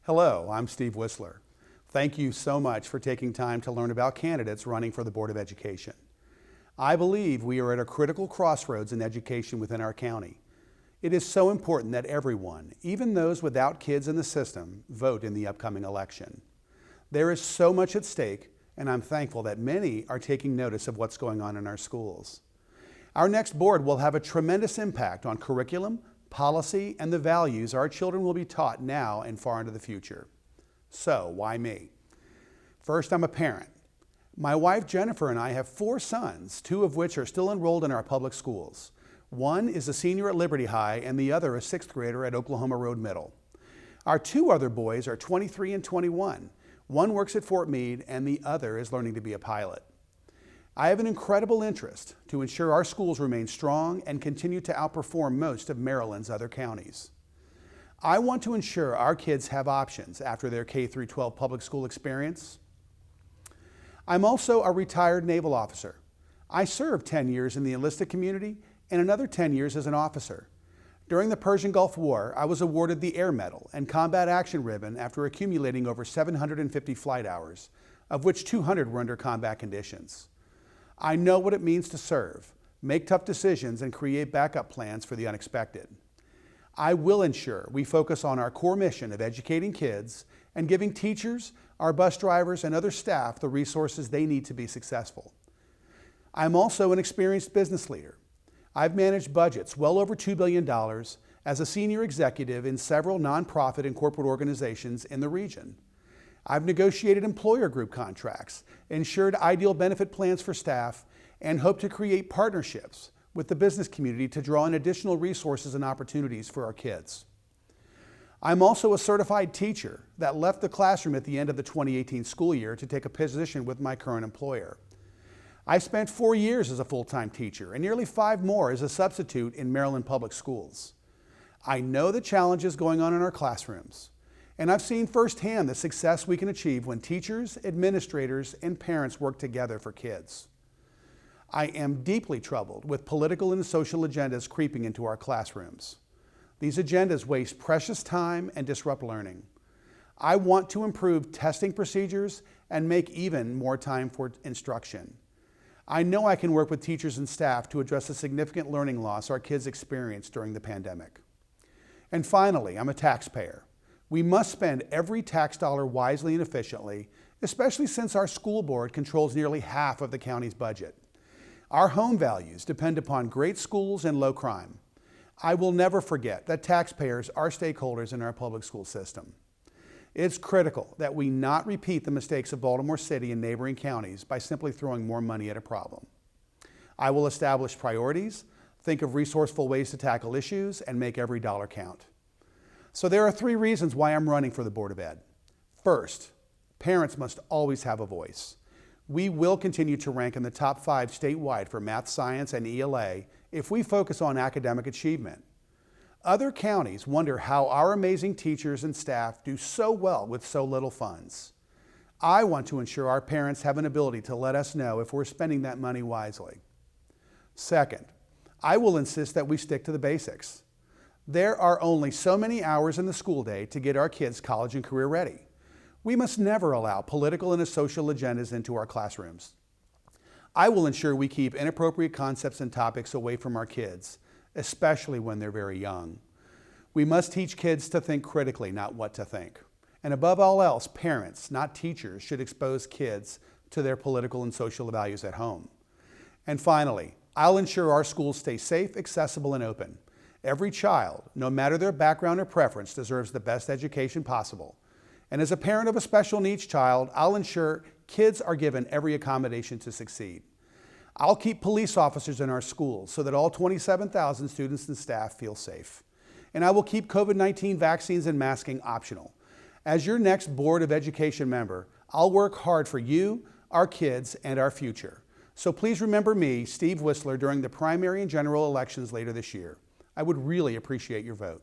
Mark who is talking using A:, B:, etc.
A: Hello, I'm Steve Whisler. Thank you so much for taking time to learn about candidates running for the Board of Education. I believe we are at a critical crossroads in education within our county. It is so important that everyone, even those without kids in the system, vote in the upcoming election. There is so much at stake, and I'm thankful that many are taking notice of what's going on in our schools. Our next board will have a tremendous impact on curriculum, policy, and the values our children will be taught now and far into the future. So, why me? First, I'm a parent. My wife Jennifer and I have 4 sons, 2 of which are still enrolled in our public schools. One is a senior at Liberty High and the other a 6th grader at Oklahoma Road Middle. Our 2 other boys are 23 and 21. One works at Fort Meade and the other is learning to be a pilot. I have an incredible interest to ensure our schools remain strong and continue to outperform most of Maryland's other counties. I want to ensure our kids have options after their K-12 public school experience. I'm also a retired naval officer. I served 10 years in the enlisted community and another 10 years as an officer. During the Persian Gulf War, I was awarded the Air Medal and Combat Action Ribbon after accumulating over 750 flight hours, of which 200 were under combat conditions. I know what it means to serve, make tough decisions, and create backup plans for the unexpected. I will ensure we focus on our core mission of educating kids and giving teachers, our bus drivers, and other staff the resources they need to be successful. I'm also an experienced business leader. I've managed budgets well over $2 billion as a senior executive in several nonprofit and corporate organizations in the region. I've negotiated employer group contracts, ensured ideal benefit plans for staff, and hope to create partnerships with the business community to draw in additional resources and opportunities for our kids. I'm also a certified teacher that left the classroom at the end of the 2018 school year to take a position with my current employer. I spent 4 years as a full-time teacher and nearly 5 more as a substitute in Maryland public schools. I know the challenges going on in our classrooms, and I've seen firsthand the success we can achieve when teachers, administrators, and parents work together for kids. I am deeply troubled with political and social agendas creeping into our classrooms. These agendas waste precious time and disrupt learning. I want to improve testing procedures and make even more time for instruction. I know I can work with teachers and staff to address the significant learning loss our kids experienced during the pandemic. And finally, I'm a taxpayer. We must spend every tax dollar wisely and efficiently, especially since our school board controls nearly half of the county's budget. Our home values depend upon great schools and low crime. I will never forget that taxpayers are stakeholders in our public school system. It's critical that we not repeat the mistakes of Baltimore City and neighboring counties by simply throwing more money at a problem. I will establish priorities, think of resourceful ways to tackle issues, and make every dollar count. So there are 3 reasons why I'm running for the Board of Ed. First, parents must always have a voice. We will continue to rank in the top 5 statewide for math, science, and ELA if we focus on academic achievement. Other counties wonder how our amazing teachers and staff do so well with so little funds. I want to ensure our parents have an ability to let us know if we're spending that money wisely. Second, I will insist that we stick to the basics. There are only so many hours in the school day to get our kids college and career ready. We must never allow political and social agendas into our classrooms. I will ensure we keep inappropriate concepts and topics away from our kids, especially when they're very young. We must teach kids to think critically, not what to think. And above all else, parents, not teachers, should expose kids to their political and social values at home. And finally, I'll ensure our schools stay safe, accessible, and open. Every child, no matter their background or preference, deserves the best education possible. And as a parent of a special needs child, I'll ensure kids are given every accommodation to succeed. I'll keep police officers in our schools so that all 27,000 students and staff feel safe. And I will keep COVID-19 vaccines and masking optional. As your next Board of Education member, I'll work hard for you, our kids, and our future. So please remember me, Steve Whisler, during the primary and general elections later this year. I would really appreciate your vote.